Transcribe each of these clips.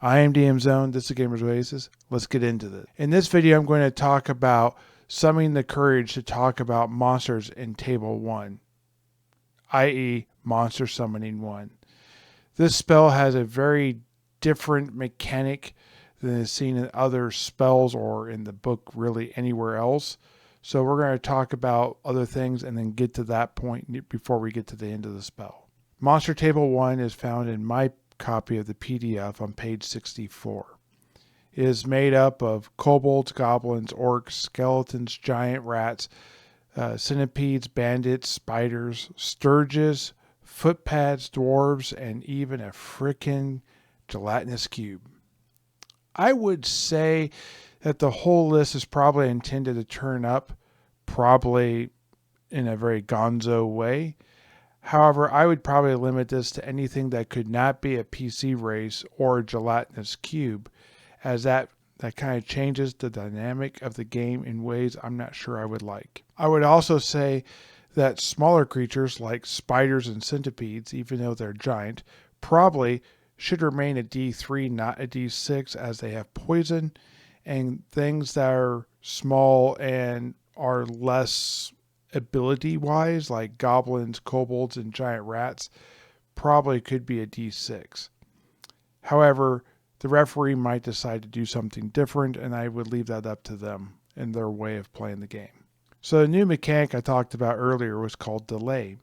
I am DM Zone. This is Gamers Oasis. Let's get into this. In this video, I'm going to talk about summoning the courage to talk about monsters in Table 1, i.e. Monster Summoning 1. This spell has a very different mechanic than is seen in other spells or in the book really anywhere else. So we're going to talk about other things and then get to that point before we get to the end of the spell. Monster Table 1 is found in my copy of the PDF on page 64. It is made up of kobolds, goblins, orcs, skeletons, giant rats, centipedes, bandits, spiders, sturges, footpads, dwarves, and even a frickin' gelatinous cube. I would say that the whole list is probably intended to turn up, probably in a very gonzo way. However, I would probably limit this to anything that could not be a PC race or a gelatinous cube, as that kind of changes the dynamic of the game in ways I'm not sure I would like. I would also say that smaller creatures like spiders and centipedes, even though they're giant, probably should remain a D3, not a D6, as they have poison, and things that are small and are less ability-wise, like goblins, kobolds, and giant rats, probably could be a D6. However, the referee might decide to do something different, and I would leave that up to them and their way of playing the game. So the new mechanic I talked about earlier was called delay.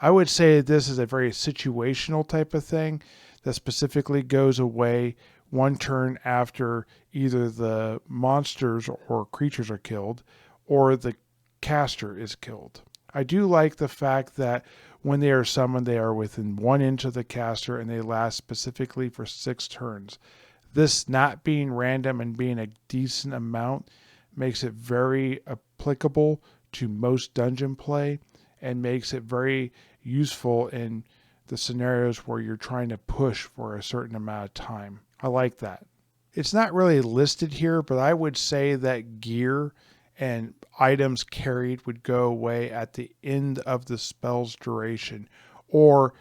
I would say this is a very situational type of thing that specifically goes away one turn after either the monsters or creatures are killed or the caster is killed. I do like the fact that when they are summoned, they are within 1 inch of the caster and they last specifically for 6 turns. This not being random and being a decent amount makes it very applicable to most dungeon play and makes it very useful in the scenarios where you're trying to push for a certain amount of time. I like that. It's not really listed here, but I would say that gear and items carried would go away at the end of the spell's duration or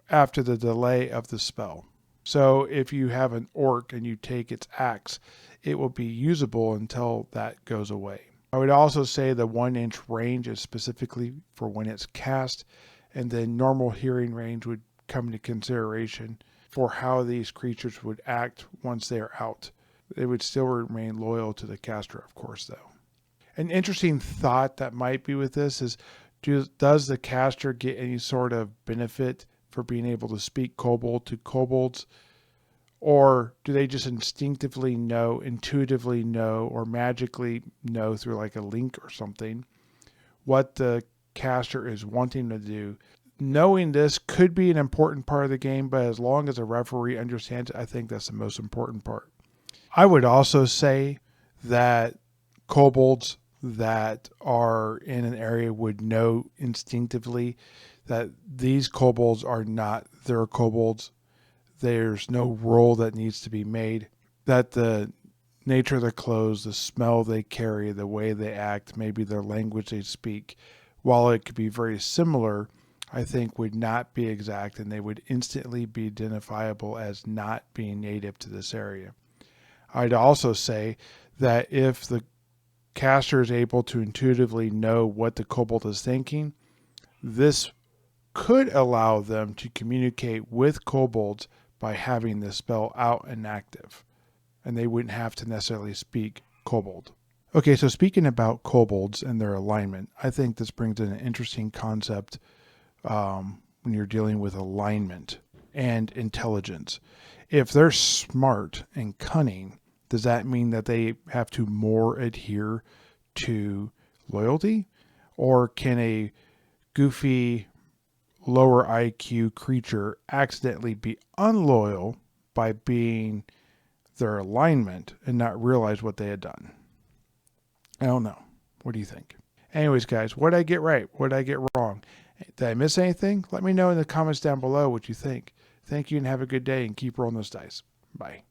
after the delay of the spell. So if you have an orc and you take its axe, it will be usable until that goes away. I would also say the 1 inch range is specifically for when it's cast, and then normal hearing range would come into consideration for how these creatures would act once they are out. They would still remain loyal to the caster, of course, though. An interesting thought that might be with this is, does the caster get any sort of benefit for being able to speak kobold to kobolds? Or do they just instinctively know, intuitively know, or magically know through like a link or something what the caster is wanting to do? Knowing this could be an important part of the game, but as long as a referee understands it, I think that's the most important part. I would also say that kobolds that are in an area would know instinctively that these kobolds are not their kobolds. There's no roll that needs to be made, that the nature of their clothes, the smell they carry, the way they act, maybe their language they speak, while it could be very similar, I think would not be exact, and they would instantly be identifiable as not being native to this area. I'd also say that if the caster is able to intuitively know what the kobold is thinking, this could allow them to communicate with kobolds by having the spell out and active, and they wouldn't have to necessarily speak kobold. Okay, so speaking about kobolds and their alignment, I think this brings in an interesting concept when you're dealing with alignment and intelligence. If they're smart and cunning, does that mean that they have to more adhere to loyalty? Or can a goofy, lower IQ creature accidentally be unloyal by being their alignment and not realize what they had done? I don't know. What do you think? Anyways, guys, what did I get right? What did I get wrong? Did I miss anything? Let me know in the comments down below what you think. Thank you and have a good day and keep rolling those dice. Bye.